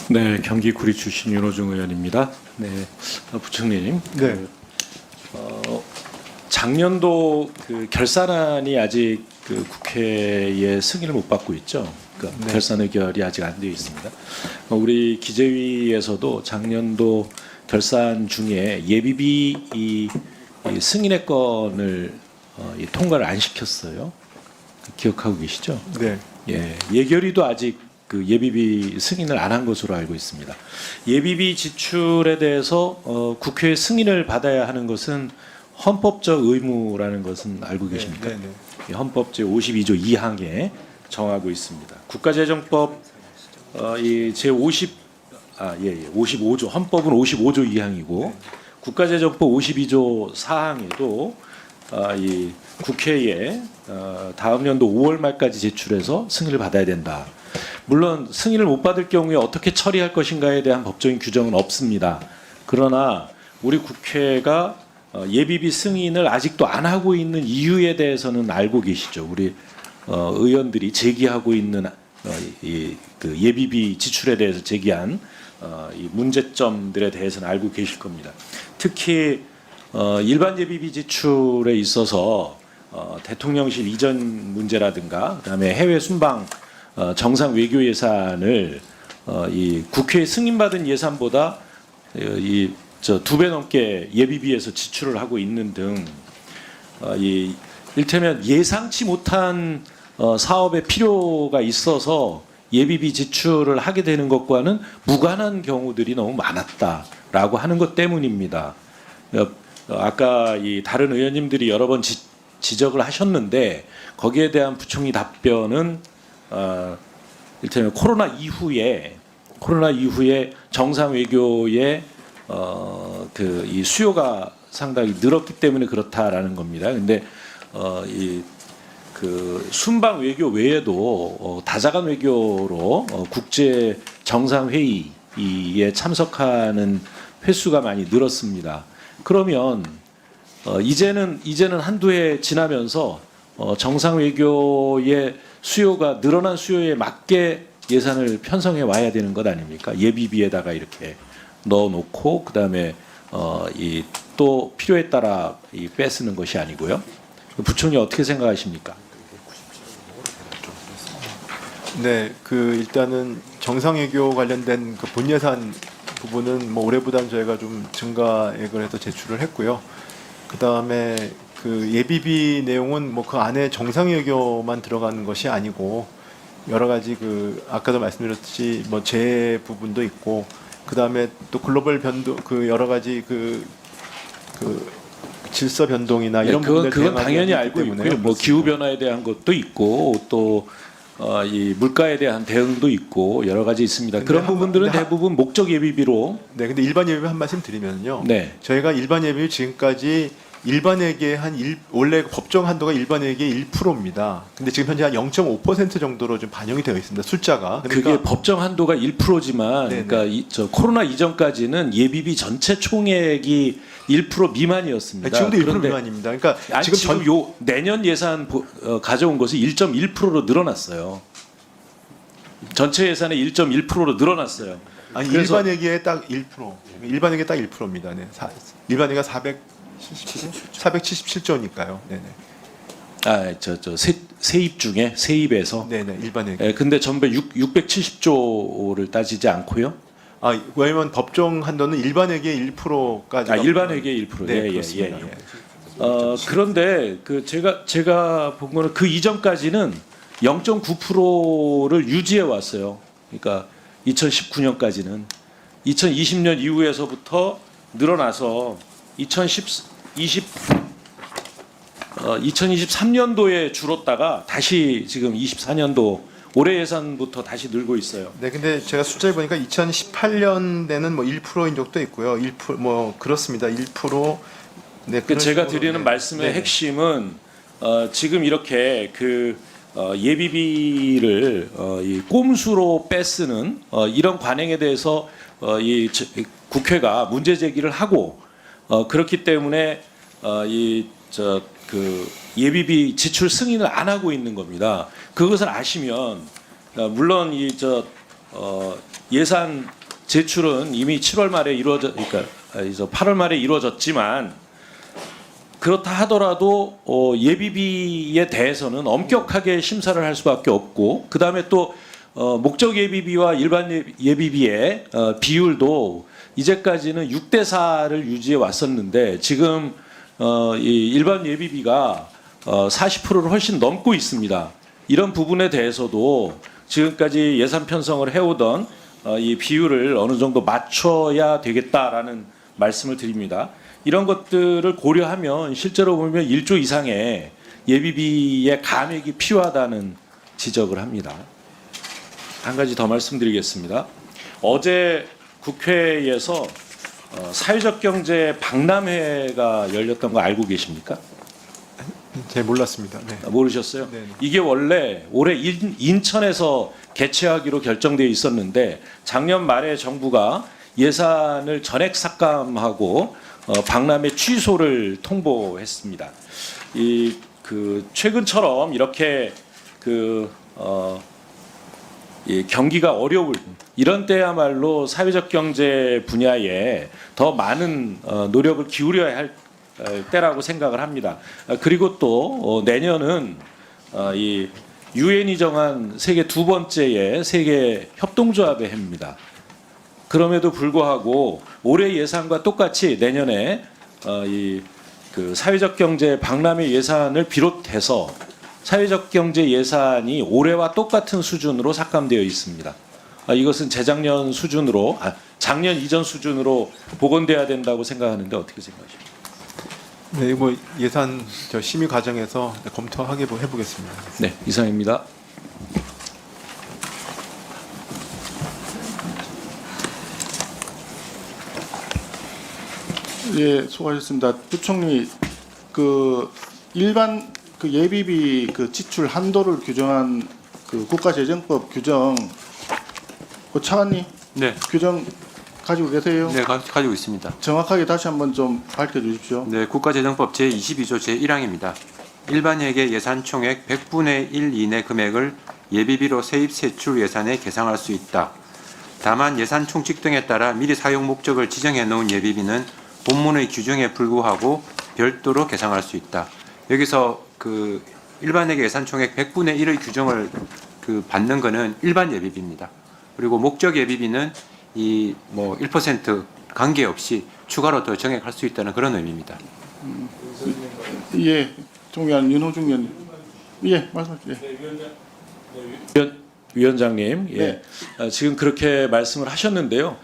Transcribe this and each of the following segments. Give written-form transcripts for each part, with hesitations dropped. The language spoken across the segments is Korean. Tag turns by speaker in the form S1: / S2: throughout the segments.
S1: 네, 경기 구리 출신 윤호중 의원입니다. 네, 부총리님.
S2: 네.
S1: 작년도 그 결산안이 아직 그 국회의 승인을 못 받고 있죠. 그러니까
S2: 네.
S1: 결산 의결이 아직 안 되어 있습니다. 우리 기재위에서도 작년도 결산 중에 예비비 이 승인의 건을 이 통과를 안 시켰어요. 기억하고 계시죠?
S2: 네.
S1: 예, 예결위도 아직 그 예비비 승인을 안 한 것으로 알고 있습니다. 예비비 지출에 대해서 국회의 승인을 받아야 하는 것은 헌법적 의무라는 것은 알고 계십니까?
S2: 네, 네,
S1: 예, 헌법 제52조 2항에 정하고 있습니다. 국가재정법 이 제55조 헌법은 55조 2항이고 국가재정법 52조 4항에도 이 국회에 다음 연도 5월 말까지 제출해서 승인을 받아야 된다. 물론 승인을 못 받을 경우에 어떻게 처리할 것인가에 대한 법적인 규정은 없습니다. 그러나 우리 국회가 예비비 승인을 아직도 안 하고 있는 이유에 대해서는 알고 계시죠. 우리 의원들이 제기하고 있는 그 예비비 지출에 대해서 제기한 이 문제점들에 대해서는 알고 계실 겁니다. 특히 일반 예비비 지출에 있어서 대통령실 이전 문제라든가 그다음에 해외 순방 정상 외교 예산을 이 국회에 승인받은 예산보다 이 2배 넘게 예비비에서 지출을 하고 있는 등 이 일테면 예상치 못한 사업의 필요가 있어서 예비비 지출을 하게 되는 것과는 무관한 경우들이 너무 많았다라고 하는 것 때문입니다. 아까 이 다른 의원님들이 여러 번 지적을 하셨는데 거기에 대한 부총리 답변은 일테면 코로나 이후에 정상 외교의 그 이 수요가 상당히 늘었기 때문에 그렇다라는 겁니다. 근데 이 그 순방 외교 외에도 다자간 외교로 국제 정상 회의에 참석하는 횟수가 많이 늘었습니다. 그러면 이제는 한두 해 지나면서 정상 외교의 수요가 늘어난 수요에 맞게 예산을 편성해 와야 되는 것 아닙니까? 예비비에다가 이렇게 넣어놓고 그다음에 이 또 필요에 따라 이 빼쓰는 것이 아니고요. 부총리 어떻게 생각하십니까?
S2: 네, 그 일단은 정상외교 관련된 그 본예산 부분은 뭐 올해보다는 저희가 좀 증가액을 해서 제출을 했고요. 그 다음에 그 예비비 내용은 뭐 그 안에 정상외교만 들어가는 것이 아니고 여러 가지 그 아까도 말씀드렸듯이 뭐 재해 부분도 있고 그 다음에 또 글로벌 변동 그 여러 가지 그 질서 변동이나 이런 부분들
S1: 그건 당연히 알고 있고요. 뭐 기후 변화에 대한 것도 있고 또 이 물가에 대한 대응도 있고 여러 가지 있습니다. 그런 부분들은 대부분 목적 예비비로.
S2: 네, 근데 일반 예비비 한 말씀 드리면요.
S1: 네.
S2: 저희가 일반 예비비 지금까지 일반액의 원래 법정 한도가 일반액의 1%입니다. 근데 지금 현재 한 0.5% 정도로 좀 반영이 되어 있습니다. 숫자가. 그러니까
S1: 그게 법정 한도가 1%지만,
S2: 네네.
S1: 그러니까 저 코로나 이전까지는 예비비 전체 총액이 1% 미만이었습니다.
S2: 지금도 1%
S1: 그런데
S2: 미만입니다. 그러니까
S1: 아니, 지금 요 내년 예산 가져온 것이 1.1%로 늘어났어요. 전체 예산의 1.1%로 늘어났어요.
S2: 아니
S1: 그래서
S2: 일반액의 딱 1%. 일반액의 딱 1%입니다. 네. 일반액이 477조니까요. 네네.
S1: 세입 중에 세입에서.
S2: 네네. 일반액.
S1: 예, 근데 전부 670조를 따지지 않고요.
S2: 왜냐면 법정 한도는 일반액의 1%까지.
S1: 일반회계 1%.
S2: 네,
S1: 예.
S2: 그렇습니다.
S1: 그런데 그 제가 본 거는 그 이전까지는 0.9%를 유지해 왔어요. 그러니까 2019년까지는 2020년 이후에서부터 늘어나서 2023년도에 줄었다가 다시 지금 24년도 올해 예산부터 다시 늘고 있어요.
S2: 네, 근데 제가 숫자를 보니까 2018년에는 뭐 1%인 적도 있고요. 1% 뭐 그렇습니다. 1%. 네, 그런
S1: 제가
S2: 식으로,
S1: 드리는
S2: 네.
S1: 말씀의
S2: 네. 핵심은
S1: 지금 이렇게 그 예비비를 이 꼼수로 빼쓰는 이런 관행에 대해서 국회가 문제 제기를 하고 그렇기 때문에 그 예비비 지출 승인을 안 하고 있는 겁니다. 그것을 아시면 물론 예산 제출은 이미 7월 말에 그러니까 8월 말에 이루어졌지만 그렇다 하더라도 예비비에 대해서는 엄격하게 심사를 할 수밖에 없고 그 다음에 또 목적 예비비와 일반 예비비의 비율도 이제까지는 6대 4를 유지해 왔었는데 지금 이 일반 예비비가 40%를 훨씬 넘고 있습니다. 이런 부분에 대해서도 지금까지 예산 편성을 해오던 이 비율을 어느 정도 맞춰야 되겠다라는 말씀을 드립니다. 이런 것들을 고려하면 실제로 보면 1조 이상의 예비비의 감액이 필요하다는 지적을 합니다. 한 가지 더 말씀드리겠습니다. 어제 국회에서 사회적 경제 박람회가 열렸던 거 알고 계십니까?
S2: 잘 몰랐습니다. 네.
S1: 모르셨어요?
S2: 네.
S1: 이게 원래 올해 인천에서 개최하기로 결정되어 있었는데 작년 말에 정부가 예산을 전액 삭감하고 박람회 취소를 통보했습니다. 최근처럼 이렇게 경기가 어려울 이런 때야말로 사회적 경제 분야에 더 많은 노력을 기울여야 할 때라고 생각을 합니다. 그리고 또 내년은 이 유엔이 정한 세계 두 번째의 세계 협동조합의 해입니다. 그럼에도 불구하고 올해 예산과 똑같이 내년에 사회적 경제 박람회 예산을 비롯해서 사회적 경제 예산이 올해와 똑같은 수준으로 삭감되어 있습니다. 이것은 재작년 수준으로 작년 이전 수준으로 복원돼야 된다고 생각하는데 어떻게 생각하십니까?
S2: 네, 뭐 예산 심의 과정에서 검토하게 해보겠습니다.
S1: 네, 이상입니다.
S3: 예, 수고하셨습니다. 부총리, 일반 예비비 지출 한도를 규정한 국가재정법 규정, 차관님
S4: 네,
S3: 규정 가지고 계세요?
S4: 네 가지고 있습니다.
S3: 정확하게 다시 한번 좀 밝혀주십시오.
S4: 네, 국가재정법 제22조 제1항입니다. 일반회계 예산 총액 100분의 1 이내 금액을 예비비로 세입 세출 예산에 계상할 수 있다. 다만 예산 총칙 등에 따라 미리 사용 목적을 지정해 놓은 예비비는 본문의 규정에 불구하고 별도로 계상할 수 있다. 여기서 일반회계 예산 총액 100분의 1의 규정을 받는 것은 일반 예비비입니다. 그리고 목적 예비비는 1% 관계없이 추가로 더 정액할 수 있다는 그런 의미입니다.
S3: 예, 존경하는 윤호중 의원님. 예, 말씀하십시오.
S1: 위원장님, 예. 지금 그렇게 말씀을 하셨는데요.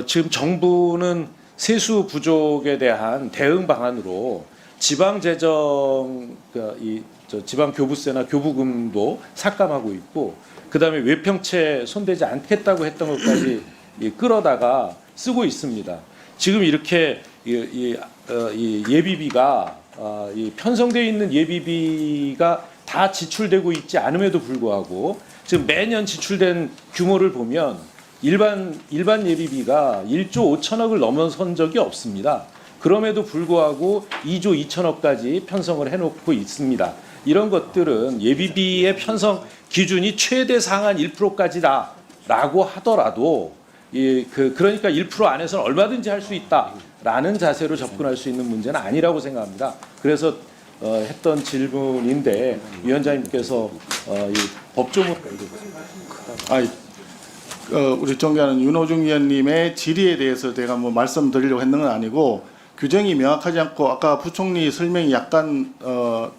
S1: 지금 정부는 세수 부족에 대한 대응 방안으로 지방 재정, 지방 교부세나 교부금도 삭감하고 있고, 그 다음에 외평채 손대지 않겠다고 했던 것까지 끌어다가 쓰고 있습니다. 지금 이렇게 이 예비비가 편성되어 있는 예비비가 다 지출되고 있지 않음에도 불구하고 지금 매년 지출된 규모를 보면 일반 예비비가 1조 5천억을 넘어선 적이 없습니다. 그럼에도 불구하고 2조 2천억까지 편성을 해놓고 있습니다. 이런 것들은 예비비의 편성 기준이 최대 상한 1%까지다라고 하더라도 그러니까 1% 안에서는 얼마든지 할 수 있다라는 자세로 접근할 수 있는 문제는 아니라고 생각합니다. 그래서 했던 질문인데 위원장님께서 이 법조문
S3: 우리 존경하는 윤호중 의원님의 질의에 대해서 제가 뭐 말씀드리려고 했는 건 아니고 규정이 명확하지 않고 아까 부총리 설명이 약간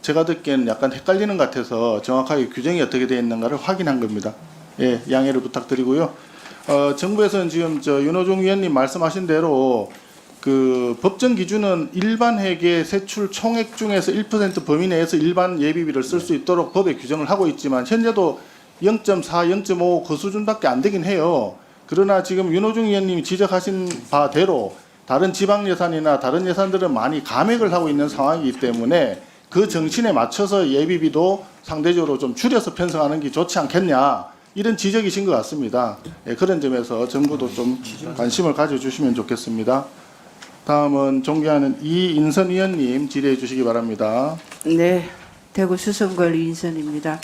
S3: 제가 듣기에는 약간 헷갈리는 것 같아서 정확하게 규정이 어떻게 되어 있는가를 확인한 겁니다. 예, 양해를 부탁드리고요. 정부에서는 지금 윤호중 의원님 말씀하신 대로 법정 기준은 일반 회계 세출 총액 중에서 1% 범위 내에서 일반 예비비를 쓸 수 있도록 법에 규정을 하고 있지만 현재도 0.4, 0.5 그 수준밖에 안 되긴 해요. 그러나 지금 윤호중 의원님이 지적하신 바대로 다른 지방 예산이나 다른 예산들은 많이 감액을 하고 있는 상황이기 때문에 그 정신에 맞춰서 예비비도 상대적으로 좀 줄여서 편성하는 게 좋지 않겠냐 이런 지적이신 것 같습니다. 예, 그런 점에서 정부도 좀 관심을 가져주시면 좋겠습니다. 다음은 존경하는 이인선 의원님 질의해 주시기 바랍니다.
S5: 네, 대구 수성걸 이인선입니다.